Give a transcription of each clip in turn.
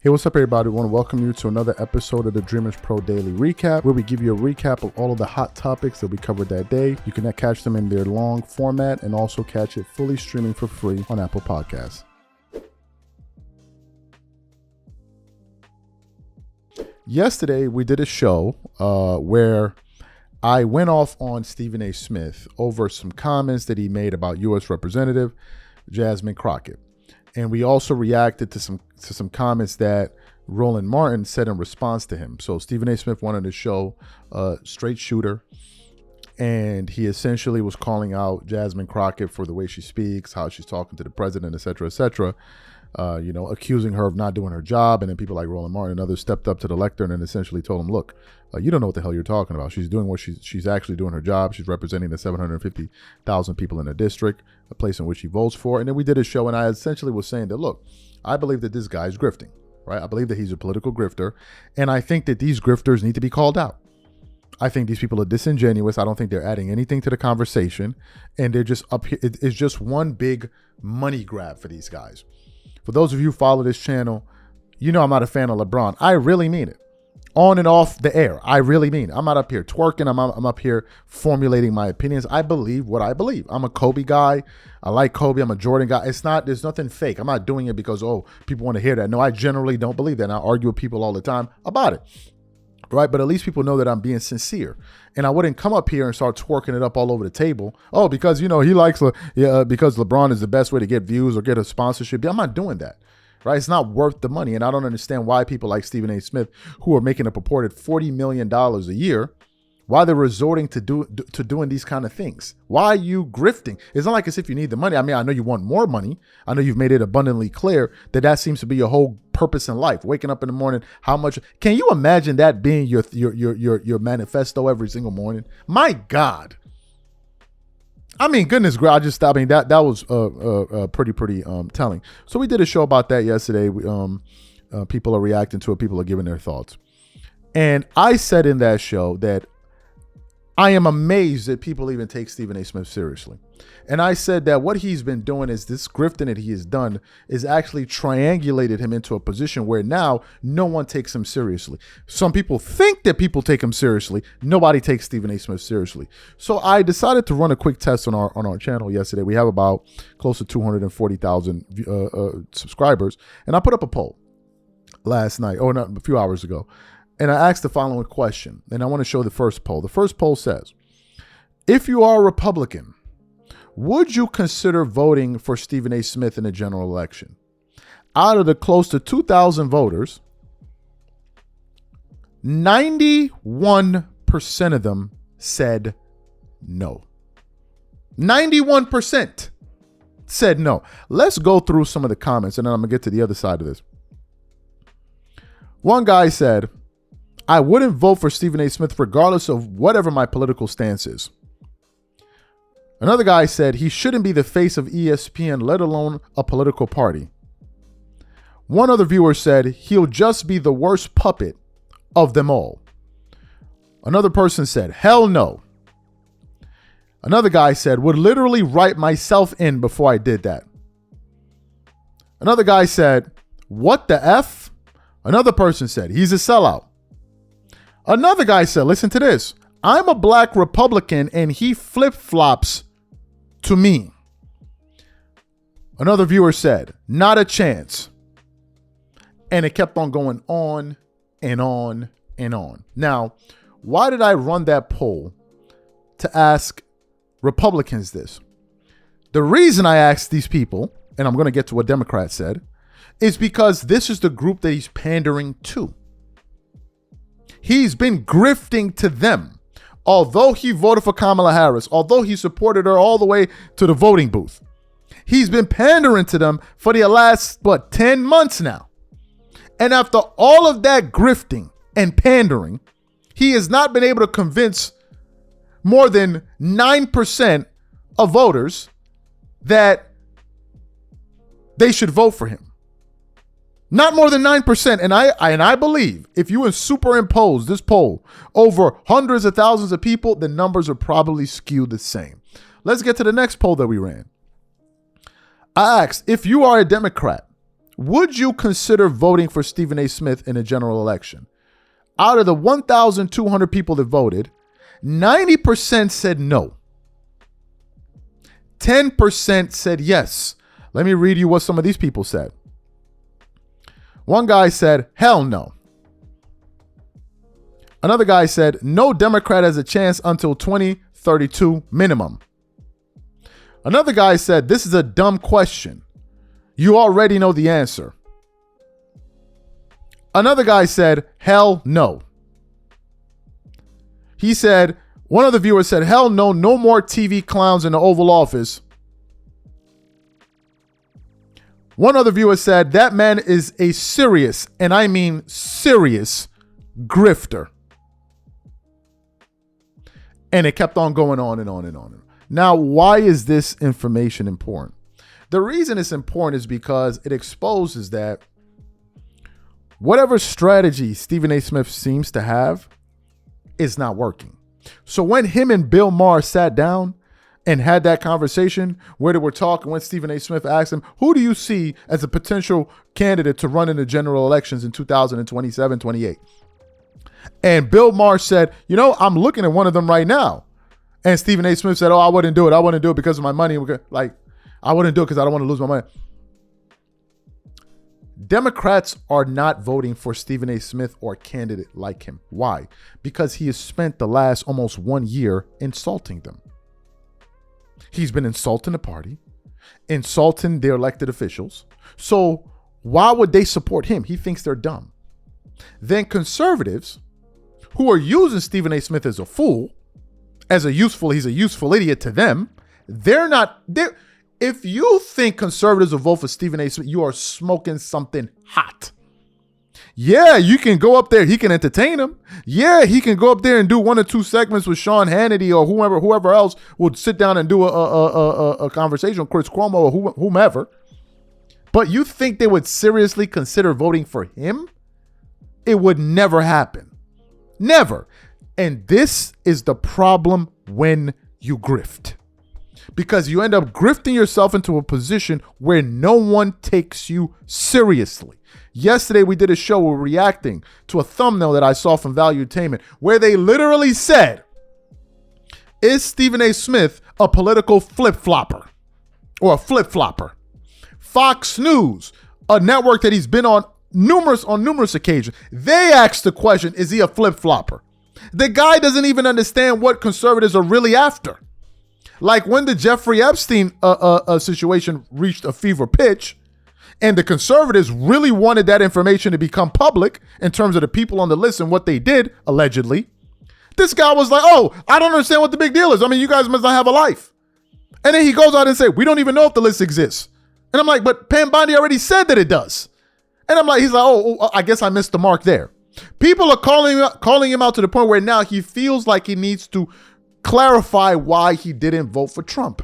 Hey, what's up, everybody? I want to welcome you to another episode of the Dreamers Pro Daily Recap, where we give you a recap of all of the hot topics that we covered that day. You can catch them in their long format and also catch it fully streaming for free on Apple Podcasts. Yesterday, we did a show where I went off on Stephen A. Smith over some comments that he made about U.S. Representative Jasmine Crockett. And we also reacted to some comments that Roland Martin said in response to him. So Stephen A. Smith wanted to show a straight shooter, and he essentially was calling out Jasmine Crockett for the way she speaks, how she's talking to the president, et cetera, accusing her of not doing her job. And then people like Roland Martin and others stepped up to the lectern and essentially told him, look, you don't know what the hell you're talking about. She's doing what she's actually doing her job. She's representing the 750,000 people in the district, a place in which he votes for. And then we did a show, and I essentially was saying that, look, I believe that this guy is grifting, right? I believe that he's a political grifter, and I think that these grifters need to be called out. I think these people are disingenuous. I don't think they're adding anything to the conversation, and they're just up here. It's just one big money grab for these guys. For those of you who follow this channel, you know I'm not a fan of LeBron. I really mean it. On and off the air, I really mean it. I'm not up here twerking. I'm up here formulating my opinions. I believe what I believe. I'm a Kobe guy. I like Kobe. I'm a Jordan guy. There's nothing fake. I'm not doing it because, people want to hear that. No, I generally don't believe that. And I argue with people all the time about it. Right? But at least people know that I'm being sincere. And I wouldn't come up here and start twerking it up all over the table. Oh, because, he likes, because LeBron is the best way to get views or get a sponsorship. I'm not doing that. Right? It's not worth the money. And I don't understand why people like Stephen A. Smith, who are making a purported $40 million a year, why they're resorting to doing these kind of things. Why are you grifting? It's not like as if you need the money. I mean, I know you want more money. I know you've made it abundantly clear that seems to be your whole purpose in life. Waking up in the morning, how much can you imagine that being your manifesto every single morning? My God. I mean, goodness gracious, that was pretty telling. So we did a show about that yesterday. People are reacting to it. People are giving their thoughts. And I said in that show that I am amazed that people even take Stephen A. Smith seriously. And I said that what he's been doing is this grifting that he has done is actually triangulated him into a position where now no one takes him seriously. Some people think that people take him seriously. Nobody takes Stephen A. Smith seriously. So I decided to run a quick test on our channel yesterday. We have about close to 240,000 subscribers. And I put up a poll last night, a few hours ago. And I asked the following question, and I want to show the first poll. The first poll says, if you are a Republican, would you consider voting for Stephen A. Smith in a general election? Out of the close to 2,000 voters, 91% of them said no. 91% said no. Let's go through some of the comments, and then I'm going to get to the other side of this. One guy said, I wouldn't vote for Stephen A. Smith regardless of whatever my political stance is. Another guy said he shouldn't be the face of ESPN, let alone a political party. One other viewer said he'll just be the worst puppet of them all. Another person said, hell no. Another guy said, would literally write myself in before I did that. Another guy said, what the F? Another person said, he's a sellout. Another guy said, listen to this. I'm a black Republican and he flip-flops to me. Another viewer said, not a chance. And it kept on going on and on and on. Now, why did I run that poll to ask Republicans this? The reason I asked these people, and I'm going to get to what Democrats said, is because this is the group that he's pandering to. He's been grifting to them. Although he voted for Kamala Harris, although he supported her all the way to the voting booth, he's been pandering to them for the last, 10 months now. And after all of that grifting and pandering, he has not been able to convince more than 9% of voters that they should vote for him. Not more than 9%. And I believe if you superimpose this poll over hundreds of thousands of people, the numbers are probably skewed the same. Let's get to the next poll that we ran. I asked, if you are a Democrat, would you consider voting for Stephen A. Smith in a general election? Out of the 1,200 people that voted, 90% said no. 10% said yes. Let me read you what some of these people said. One guy said, hell no. Another guy said, no Democrat has a chance until 2032 minimum. Another guy said, this is a dumb question. You already know the answer. Another guy said, hell no. He said, one of the viewers said, hell no, no more TV clowns in the Oval Office. One other viewer said, that man is a serious, and I mean serious, grifter. And it kept on going on and on and on. Now, why is this information important? The reason it's important is because it exposes that whatever strategy Stephen A. Smith seems to have is not working. So when him and Bill Maher sat down and had that conversation where they were talking, when Stephen A. Smith asked him, who do you see as a potential candidate to run in the general elections in 2027, 28? And Bill Maher said, you know, I'm looking at one of them right now. And Stephen A. Smith said, oh, I wouldn't do it. I wouldn't do it because of my money. Like, I wouldn't do it because I don't want to lose my money. Democrats are not voting for Stephen A. Smith or a candidate like him. Why? Because he has spent the last almost 1 year insulting them. He's been insulting the party, insulting their elected officials. So why would they support him? He thinks they're dumb. Then conservatives who are using Stephen A. Smith as a fool, he's a useful idiot to them. If you think conservatives will vote for Stephen A. Smith, you are smoking something hot. Yeah, you can go up there. He can entertain him. Yeah, he can go up there and do 1 or 2 segments with Sean Hannity or whoever else would sit down and do a conversation with Chris Cuomo or whomever. But you think they would seriously consider voting for him? It would never happen. Never. And this is the problem when you grift. Because you end up grifting yourself into a position where no one takes you seriously. Yesterday, we did a show where we're reacting to a thumbnail that I saw from Valuetainment where they literally said, is Stephen A. Smith a political flip-flopper or a flip-flopper? Fox News, a network that he's been on numerous occasions, they asked the question, is he a flip-flopper? The guy doesn't even understand what conservatives are really after. Like when the Jeffrey Epstein situation reached a fever pitch and the conservatives really wanted that information to become public in terms of the people on the list and what they did, allegedly, this guy was like, oh, I don't understand what the big deal is. I mean, you guys must not have a life. And then he goes out and says, we don't even know if the list exists. And I'm like, but Pam Bondi already said that it does. And I'm like, he's like, oh, I guess I missed the mark there. People are calling him out to the point where now he feels like he needs to clarify why he didn't vote for Trump.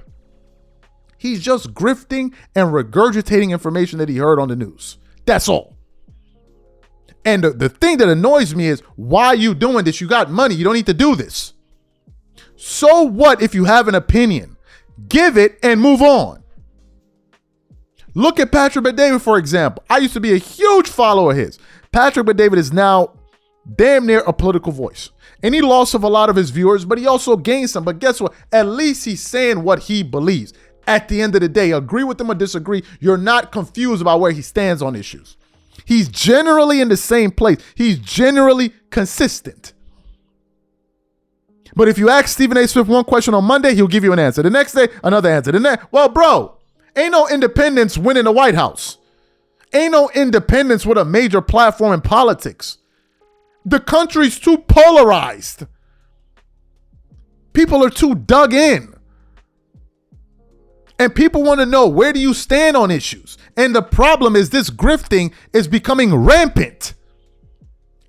He's just grifting and regurgitating information that he heard on the news. That's all. And the thing that annoys me is, why are you doing this? You got money. You don't need to do this. So what if you have an opinion? Give it and move on. Look at Patrick Bet-David, for example. I used to be a huge follower of his. Patrick Bet-David is now damn near a political voice. And he lost of a lot of his viewers, but he also gained some. But guess what? At least he's saying what he believes. At the end of the day, agree with him or disagree, you're not confused about where he stands on issues. He's generally in the same place. He's generally consistent. But if you ask Stephen A. Smith one question on Monday, he'll give you an answer. The next day, another answer. Well, bro, ain't no independents winning the White House. Ain't no independents with a major platform in politics. The country's too polarized. People are too dug in. And people want to know, where do you stand on issues? And the problem is this grifting is becoming rampant.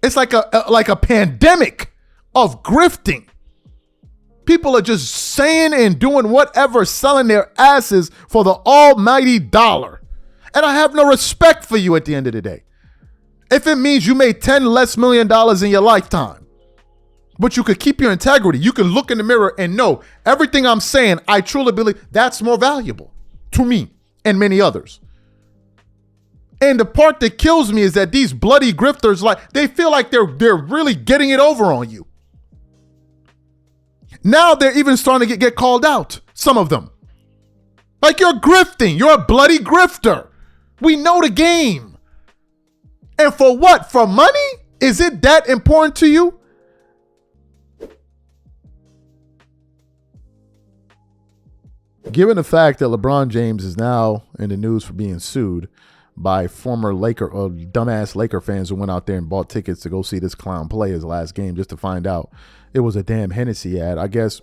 It's like a pandemic of grifting. People are just saying and doing whatever, selling their asses for the almighty dollar. And I have no respect for you at the end of the day. If it means you made $10 million less in your lifetime, but you could keep your integrity, you can look in the mirror and know everything I'm saying, I truly believe that's more valuable to me and many others. And the part that kills me is that these bloody grifters, like, they feel like they're really getting it over on you. Now they're even starting to get called out, some of them. Like, you're grifting. You're a bloody grifter. We know the game. And for what? For money? Is it that important to you? Given the fact that LeBron James is now in the news for being sued by former Laker or dumbass Laker fans who went out there and bought tickets to go see this clown play his last game just to find out it was a damn Hennessy ad. I guess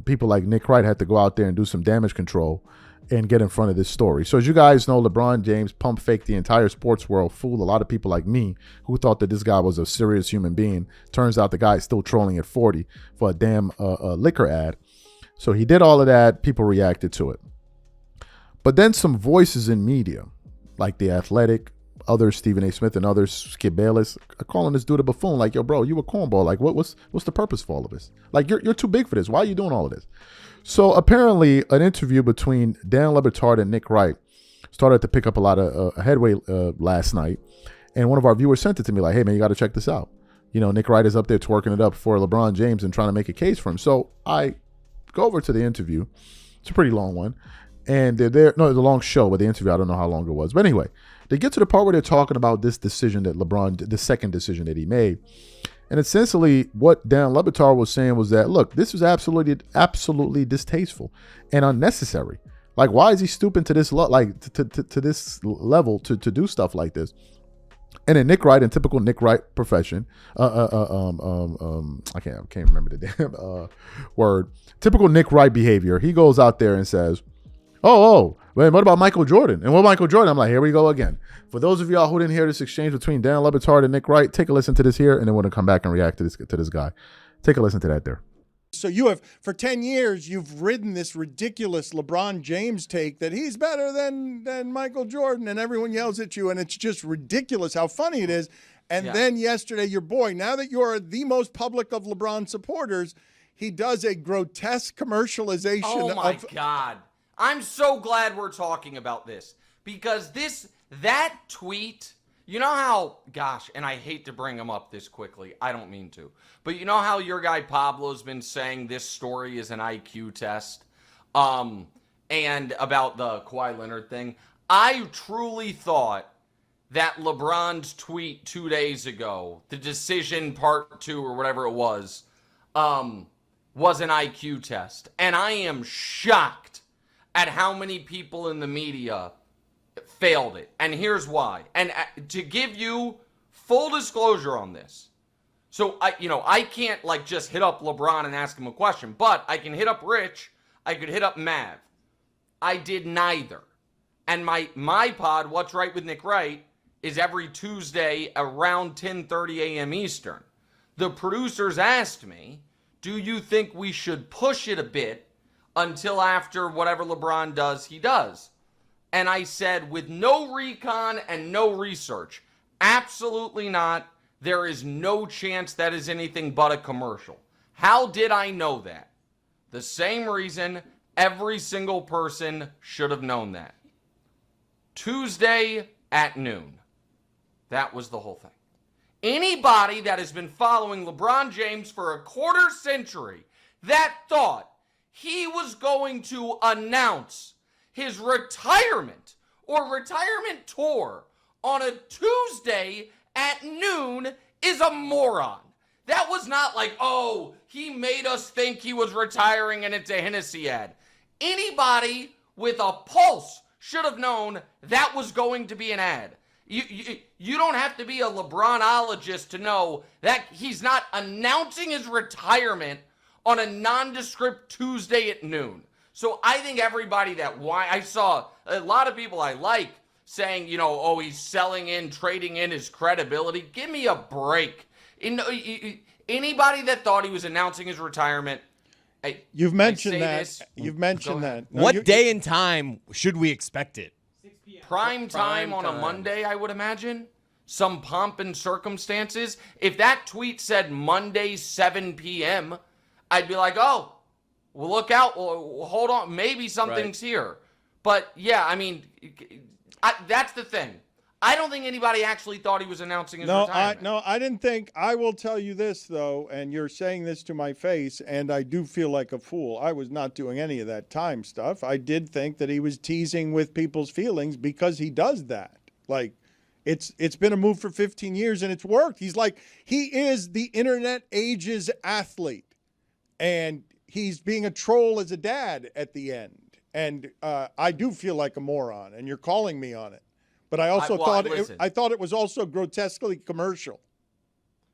people like Nick Wright had to go out there and do some damage control and get in front of this story. So as you guys know, LeBron James pump faked the entire sports world, fooled a lot of people like me who thought that this guy was a serious human being. Turns out the guy is still trolling at 40 for a damn liquor ad. So he did all of that. People reacted to it. But then some voices in media, like The Athletic, others, Stephen A. Smith and others, Skip Bayless, are calling this dude a buffoon. Like, yo, bro, you a cornball. Like, what's the purpose for all of this? Like, you're too big for this. Why are you doing all of this? So apparently an interview between Dan Le Batard and Nick Wright started to pick up a lot of headway last night. And one of our viewers sent it to me like, hey, man, you got to check this out. You know, Nick Wright is up there twerking it up for LeBron James and trying to make a case for him. So I go over to the interview. It's a pretty long one. And they're there. No, it's a long show, but the interview, I don't know how long it was. But anyway, they get to the part where they're talking about this decision that LeBron, the second decision that he made. And essentially what Dan Le Batard was saying was that, look, this is absolutely distasteful and unnecessary. Like, why is he stooping to this, to this level to do stuff like this? And then Nick Wright, in typical Nick Wright profession, I can't remember the damn word. Typical Nick Wright behavior. He goes out there and says, oh, man, what about Michael Jordan? And what Michael Jordan? I'm like, here we go again. For those of y'all who didn't hear this exchange between Dan Le Batard and Nick Wright, take a listen to this here, and then we're going to come back and react to this guy. Take a listen to that there. So you have, for 10 years, you've ridden this ridiculous LeBron James take that he's better than Michael Jordan, and everyone yells at you, and it's just ridiculous how funny it is. And then yesterday, your boy, now that you're the most public of LeBron supporters, he does a grotesque commercialization. Oh, my God. I'm so glad we're talking about this, because that tweet, you know how, gosh, and I hate to bring him up this quickly. I don't mean to. But you know how your guy Pablo's been saying this story is an IQ test? And about the Kawhi Leonard thing? I truly thought that LeBron's tweet 2 days ago, the decision part 2 or whatever it was an IQ test. And I am shocked at how many people in the media failed it. And here's why. And to give you full disclosure on this. So I can't like just hit up LeBron and ask him a question, but I can hit up Rich. I could hit up Mav. I did neither. And my pod, What's Right with Nick Wright, is every Tuesday around 10:30 a.m. Eastern. The producers asked me, do you think we should push it a bit until after whatever LeBron does, he does? And I said, with no recon and no research, absolutely not. There is no chance that is anything but a commercial. How did I know that? The same reason every single person should have known that. Tuesday at noon. That was the whole thing. Anybody that has been following LeBron James for a quarter century that thought he was going to announce his retirement or retirement tour on a Tuesday at noon is a moron. That was not like, oh, he made us think he was retiring and it's a Hennessy ad. Anybody with a pulse should have known that was going to be an ad. You don't have to be a LeBronologist to know that he's not announcing his retirement on a nondescript Tuesday at noon. So I think everybody I saw a lot of people I like saying, oh, he's selling in, trading in his credibility. Give me a break. Anybody that thought he was announcing his retirement, you've mentioned that. You've mentioned that. No, what day and time should we expect it? 6 p.m. Prime time on a Monday, I would imagine. Some pomp and circumstances. If that tweet said Monday, 7 p.m., I'd be like, oh, well, look out. Well, hold on. Maybe something's here. But, yeah, I mean, That's the thing. I don't think anybody actually thought he was announcing his retirement. I didn't think. I will tell you this, though, and you're saying this to my face, and I do feel like a fool. I was not doing any of that time stuff. I did think that he was teasing with people's feelings because he does that. Like, it's been a move for 15 years, and it's worked. He is the internet age's athlete, and he's being a troll as a dad at the end. And I do feel like a moron, and you're calling me on it. But I also thought it was also grotesquely commercial.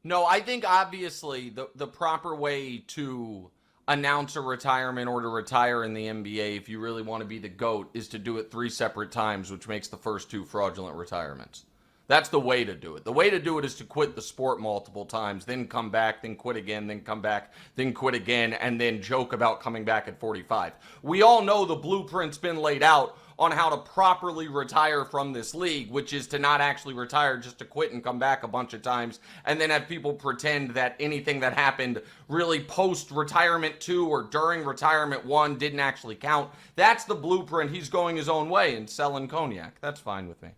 No, I think obviously the proper way to announce a retirement or to retire in the NBA, if you really want to be the GOAT, is to do it 3 separate times, which makes the first 2 fraudulent retirements. That's the way to do it. The way to do it is to quit the sport multiple times, then come back, then quit again, then come back, then quit again, and then joke about coming back at 45. We all know the blueprint's been laid out on how to properly retire from this league, which is to not actually retire, just to quit and come back a bunch of times, and then have people pretend that anything that happened really post-retirement 2 or during retirement 1 didn't actually count. That's the blueprint. He's going his own way and selling cognac. That's fine with me.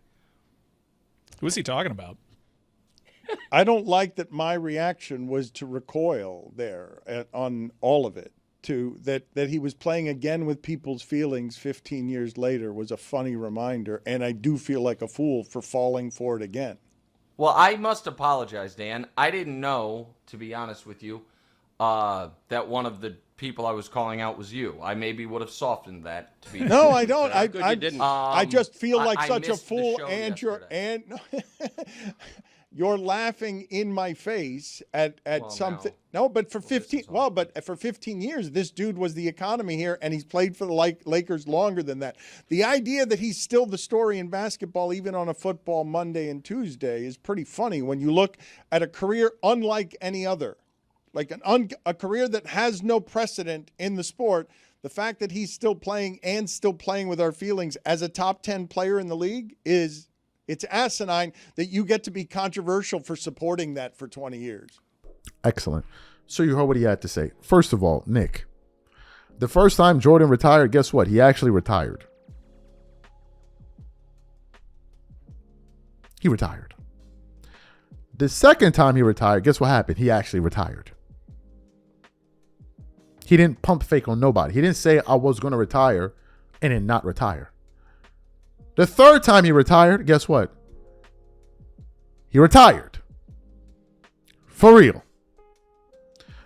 Who's he talking about? I don't like that my reaction was to recoil there on all of it. That he was playing again with people's feelings 15 years later was a funny reminder, and I do feel like a fool for falling for it again. Well, I must apologize, Dan. I didn't know, to be honest with you, that one of the people I was calling out was you. I maybe would have softened that. To be No, I don't. I just feel like I such a missed the fool, show and yesterday. you're laughing in my face at something. No, but for 15 years, this dude was the economy here, and he's played for the Lakers longer than that. The idea that he's still the story in basketball, even on a football Monday and Tuesday, is pretty funny when you look at a career unlike any other, like a career that has no precedent in the sport. The fact that he's still playing with our feelings as a top 10 player in the league it's asinine that you get to be controversial for supporting that for 20 years. Excellent. So you heard what he had to say. First of all, Nick, the first time Jordan retired, guess what? He actually retired. He retired. The second time he retired, guess what happened? He actually retired. He didn't pump fake on nobody. He didn't say I was going to retire and then not retire. The third time he retired, guess what? He retired. For real.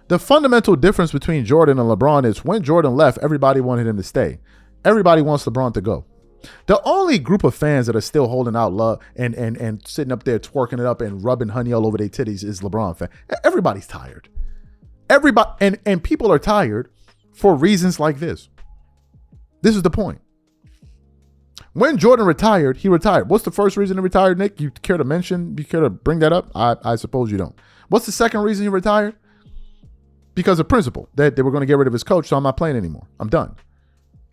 The fundamental difference between Jordan and LeBron is when Jordan left, everybody wanted him to stay. Everybody wants LeBron to go. The only group of fans that are still holding out love and sitting up there twerking it up and rubbing honey all over their titties is LeBron fans. Everybody's tired. Everybody and people are tired for reasons like this. This is the point. When Jordan retired, he retired. What's the first reason he retired, Nick? You care to mention? You care to bring that up? I suppose you don't. What's the second reason he retired? Because of principle, that they were going to get rid of his coach, so I'm not playing anymore. I'm done.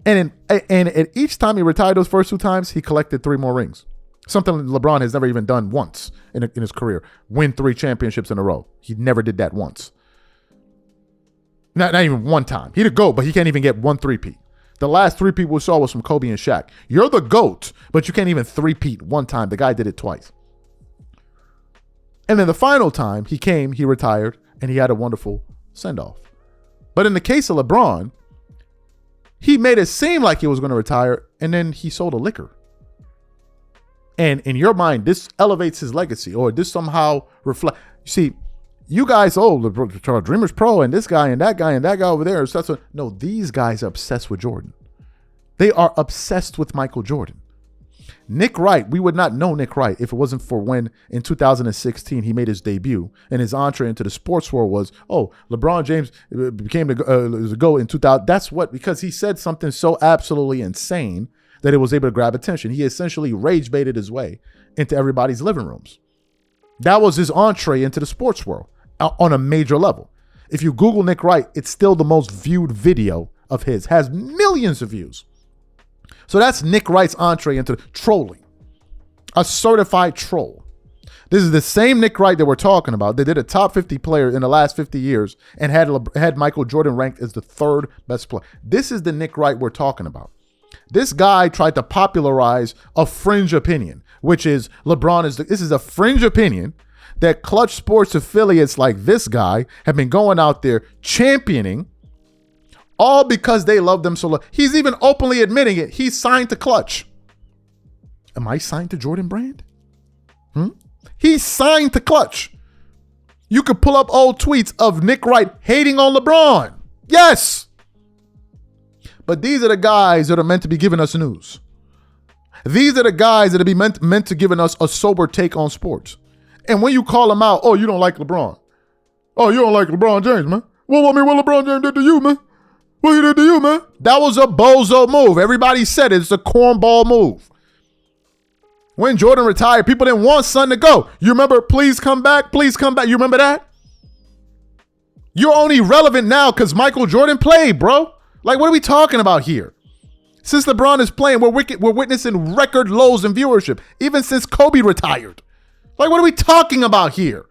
And at each time he retired, those first 2 times, he collected 3 more rings. Something LeBron has never even done once in his career. Win 3 championships in a row. He never did that once. Not even one time. He'd go, but he can't even get 1 3-peat. The last 3-peat we saw was from Kobe and Shaq. You're the GOAT, but you can't even 3-peat one time. The guy did it twice. And then the final time he came, he retired, and he had a wonderful send-off. But in the case of LeBron, he made it seem like he was going to retire, and then he sold a liquor. And in your mind, this elevates his legacy, or this somehow reflect. You see, you guys, Dreamers Pro, and this guy, and that guy, and that guy over there. No, these guys are obsessed with Jordan. They are obsessed with Michael Jordan. Nick Wright, we would not know Nick Wright if it wasn't for when in 2016 he made his debut and his entree into the sports world was, LeBron James became the GOAT in 2000. That's what, because he said something so absolutely insane that it was able to grab attention. He essentially rage baited his way into everybody's living rooms. That was his entree into the sports world on a major level. If you Google Nick Wright, it's still the most viewed video of his, has millions of views. So that's Nick Wright's entree into trolling, a certified troll. This is the same Nick Wright that we're talking about. They did a top 50 player in the last 50 years and had Michael Jordan ranked as the 3rd best player. This is the Nick Wright we're talking about. This guy tried to popularize a fringe opinion, which is this is a fringe opinion that Clutch Sports affiliates like this guy have been going out there championing, all because they love them so much. He's even openly admitting it. He's signed to Clutch. Am I signed to Jordan Brand? He's signed to Clutch. You could pull up old tweets of Nick Wright hating on LeBron. Yes. But these are the guys that are meant to be giving us news. These are the guys that are meant to giving us a sober take on sports. And when you call them out, oh, you don't like LeBron. Oh, you don't like LeBron James, man. Well, I mean, what LeBron James did to you, man? What he did to you, man? That was a bozo move. Everybody said it's a cornball move. When Jordan retired, people didn't want son to go. You remember, please come back, please come back. You remember that? You're only relevant now because Michael Jordan played, bro. Like, what are we talking about here? Since LeBron is playing, we're witnessing record lows in viewership, even since Kobe retired. Like, what are we talking about here?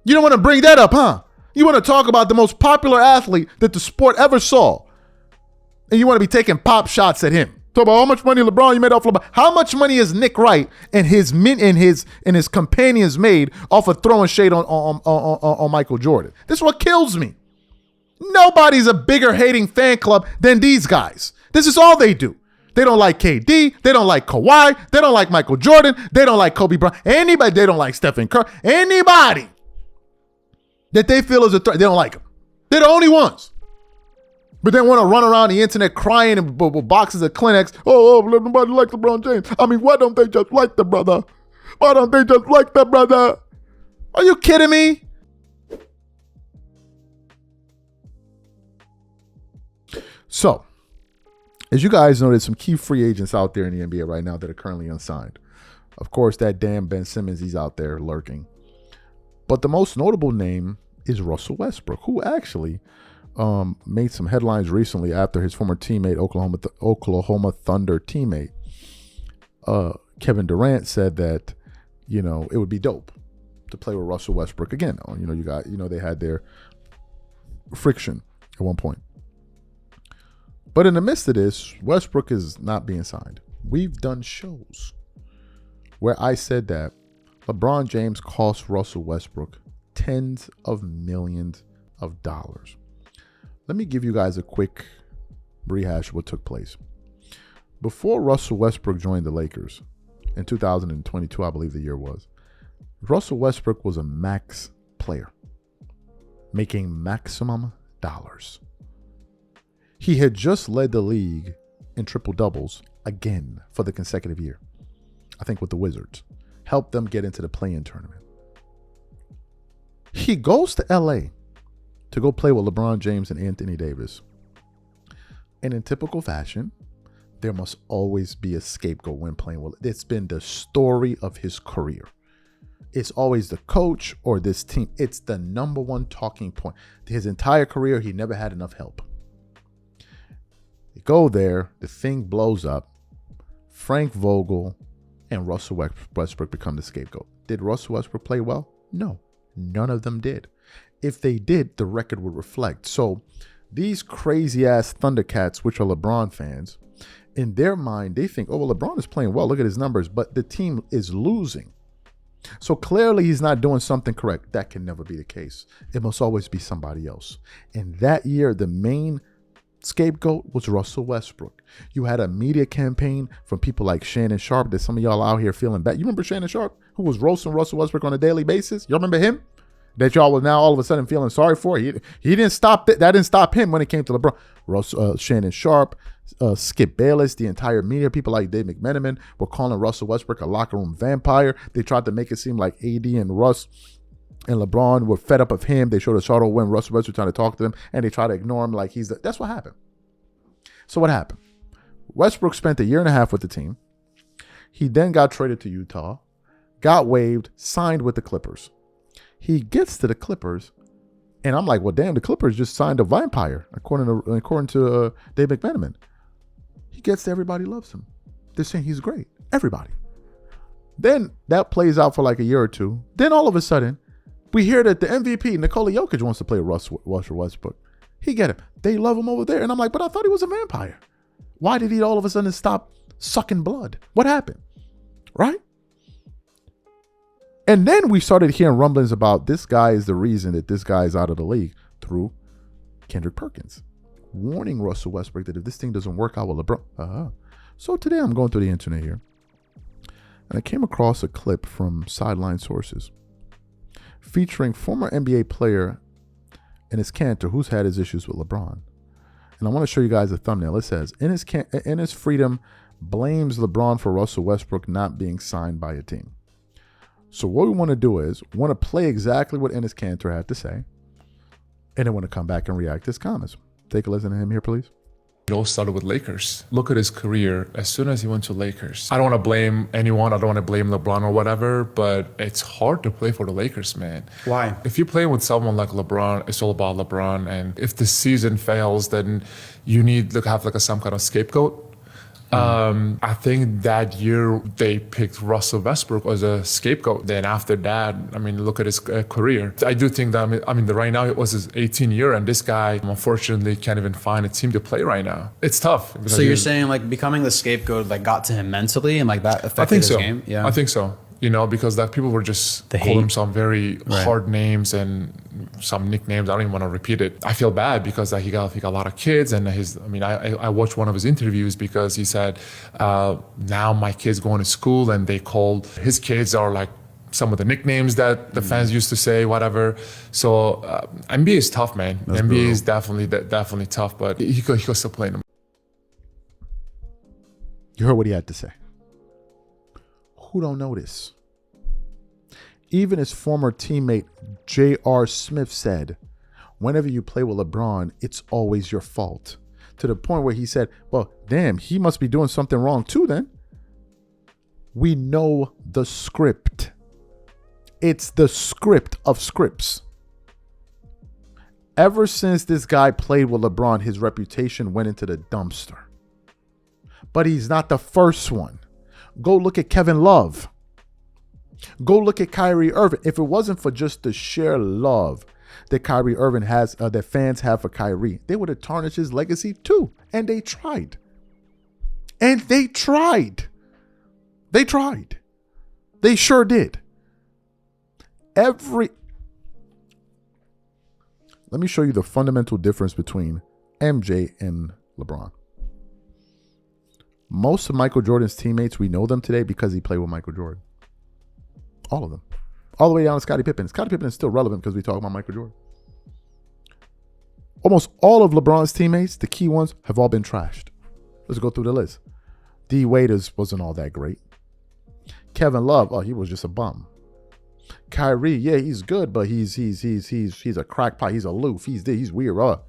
You don't want to bring that up, huh? You want to talk about the most popular athlete that the sport ever saw, and you want to be taking pop shots at him. Talk about how much money LeBron you made off LeBron. How much money is Nick Wright and his companions made off of throwing shade on Michael Jordan? This is what kills me. Nobody's a bigger hating fan club than these guys. This is all they do. They don't like KD. They don't like Kawhi. They don't like Michael Jordan. They don't like Kobe Bryant. Anybody. They don't like Stephen Curry. Anybody that they feel is a threat, they don't like them. They're the only ones. But they want to run around the internet crying in boxes of Kleenex. Oh, nobody likes LeBron James. I mean, why don't they just like the brother? Why don't they just like the brother? Are you kidding me? So, as you guys know, there's some key free agents out there in the NBA right now that are currently unsigned. Of course, that damn Ben Simmons, he's out there lurking. But the most notable name is Russell Westbrook, who actually made some headlines recently after his former teammate, Oklahoma Thunder teammate, Kevin Durant, said that, it would be dope to play with Russell Westbrook again. They had their friction at one point. But in the midst of this, Westbrook is not being signed. We've done shows where I said that LeBron James cost Russell Westbrook tens of millions of dollars. Let me give you guys a quick rehash of what took place. Before Russell Westbrook joined the Lakers in 2022, I believe the year was, Russell Westbrook was a max player, making maximum dollars. He had just led the league in triple doubles again for the consecutive year, I think with the Wizards, helped them get into the play-in tournament. He goes to LA to go play with LeBron James and Anthony Davis. And in typical fashion, there must always be a scapegoat when playing with. It's been the story of his career. It's always the coach or this team. It's the number one talking point. His entire career, he never had enough help. You go there, the thing blows up. Frank Vogel and Russell Westbrook become the scapegoat. Did Russell Westbrook play well? No, none of them did. If they did, the record would reflect. So these crazy ass Thundercats, which are LeBron fans, in their mind, they think, oh, well, LeBron is playing well. Look at his numbers, but the team is losing. So clearly he's not doing something correct. That can never be the case. It must always be somebody else. And that year, the main scapegoat was Russell Westbrook. You had a media campaign from people like Shannon Sharp that some of y'all out here feeling bad. You remember Shannon Sharp, who was roasting Russell Westbrook on a daily basis? You remember him? That y'all was now all of a sudden feeling sorry for. He didn't stop that. That didn't stop him when it came to LeBron. Shannon Sharp, Skip Bayless, the entire media, people like Dave McMenamin were calling Russell Westbrook a locker room vampire. They tried to make it seem like AD and Russ and LeBron were fed up of him. They showed a shuttle when Russell Westbrook trying to talk to them, and they try to ignore him like that's what happened. So what happened? Westbrook spent a year and a half with the team. He then got traded to Utah, got waived, signed with the Clippers. He gets to the Clippers, and I'm like, well, damn, the Clippers just signed a vampire, according to Dave McMenamin. He gets to everybody loves him. They're saying he's great. Everybody. Then that plays out for like a year or two. Then all of a sudden, we hear that the MVP, Nikola Jokic, wants to play Russell Westbrook. He get him. They love him over there. And I'm like, but I thought he was a vampire. Why did he all of a sudden stop sucking blood? What happened? Right? And then we started hearing rumblings about this guy is the reason that this guy is out of the league through Kendrick Perkins, warning Russell Westbrook that if this thing doesn't work out with LeBron. So today I'm going through the internet here, and I came across a clip from Sideline Sources featuring former NBA player Enes Kanter, who's had his issues with LeBron. And I want to show you guys a thumbnail. It says, Enes Freedom blames LeBron for Russell Westbrook not being signed by a team. So what we want to do is, we want to play exactly what Enes Kanter had to say, and then want to come back and react to his comments. Take a listen to him here, please. It all started with Lakers. Look at his career. As soon as he went to Lakers, I don't want to blame anyone. I don't want to blame LeBron or whatever, but it's hard to play for the Lakers, man. Why? If you're playing with someone like LeBron, it's all about LeBron. And if the season fails, then you need to have like some kind of scapegoat. I think that year they picked Russell Westbrook as a scapegoat. Then after that, I mean, look at his career. I do think that, right now it was his 18th year, and this guy, unfortunately, can't even find a team to play right now. It's tough. So you're saying like becoming the scapegoat like got to him mentally and like that affected his game? Yeah, I think so. Because like people were just calling him some very hard names and some nicknames. I don't even want to repeat it. I feel bad because he got a lot of kids, and I watched one of his interviews because he said, now my kids going to school and they called his kids are like some of the nicknames that the fans used to say, whatever. So NBA is tough, man. That's NBA brutal. is definitely tough, but he could still play in them. You heard what he had to say. Who don't know this? Even his former teammate J.R. Smith said, whenever you play with LeBron, it's always your fault. To the point where he said, well, damn, he must be doing something wrong too then. We know the script. It's the script of scripts. Ever since this guy played with LeBron, his reputation went into the dumpster. But he's not the first one. Go look at Kevin Love. Go look at Kyrie Irving. If it wasn't for just the sheer love that Kyrie Irving has, that fans have for Kyrie, they would have tarnished his legacy too. And they tried. They sure did. Let me show you the fundamental difference between MJ and LeBron. Most of Michael Jordan's teammates, we know them today because he played with Michael Jordan. All of them. All the way down to Scottie Pippen. Scottie Pippen is still relevant because we talk about Michael Jordan. Almost all of LeBron's teammates, the key ones, have all been trashed. Let's go through the list. D. Wade wasn't all that great. Kevin Love, he was just a bum. Kyrie, yeah, he's good, but he's a crackpot. He's aloof. He's weird.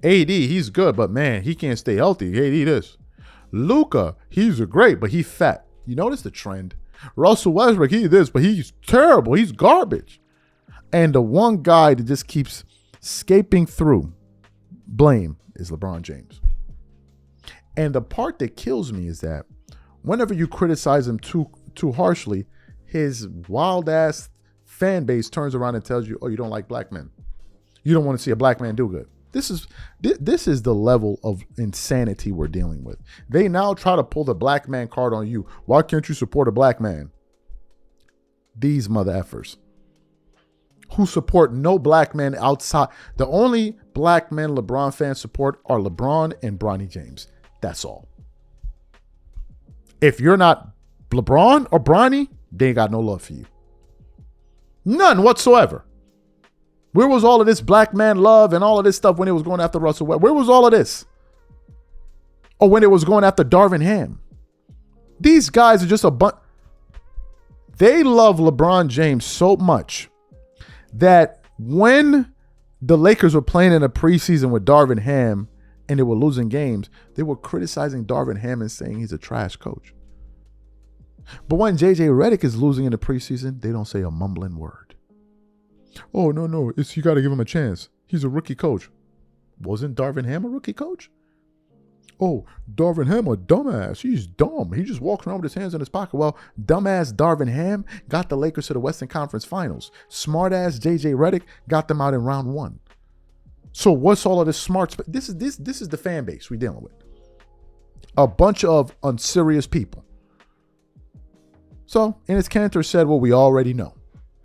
AD, he's good, but man, he can't stay healthy. AD this. Luka, he's great, but he's fat. You notice the trend. Russell Westbrook, he's this, but he's terrible. He's garbage. And the one guy that just keeps escaping through blame is LeBron James. And the part that kills me is that whenever you criticize him too harshly, his wild ass fan base turns around and tells you, oh, you don't like black men. You don't want to see a black man do good. This is the level of insanity we're dealing with. They now try to pull the black man card on you. Why can't you support a black man? These mother effers who support no black man outside. The only black men LeBron fans support are LeBron and Bronny James. That's all. If you're not LeBron or Bronny, they ain't got no love for you. None whatsoever. Where was all of this black man love and all of this stuff when it was going after Russell Westbrook? Where was all of this? Or when it was going after Darvin Ham? These guys are just a bunch. They love LeBron James so much that when the Lakers were playing in a preseason with Darvin Ham and they were losing games, they were criticizing Darvin Ham and saying he's a trash coach. But when JJ Redick is losing in the preseason, they don't say a mumbling word. Oh, no, you got to give him a chance. He's a rookie coach. Wasn't Darvin Ham a rookie coach? Oh, Darvin Ham a dumbass. He's dumb. He just walks around with his hands in his pocket. Well, dumbass Darvin Ham got the Lakers to the Western Conference Finals. Smartass JJ Redick got them out in round 1. So what's all of this smarts? This is the fan base we're dealing with. a bunch of unserious people. So Enes Kanter said what we already know.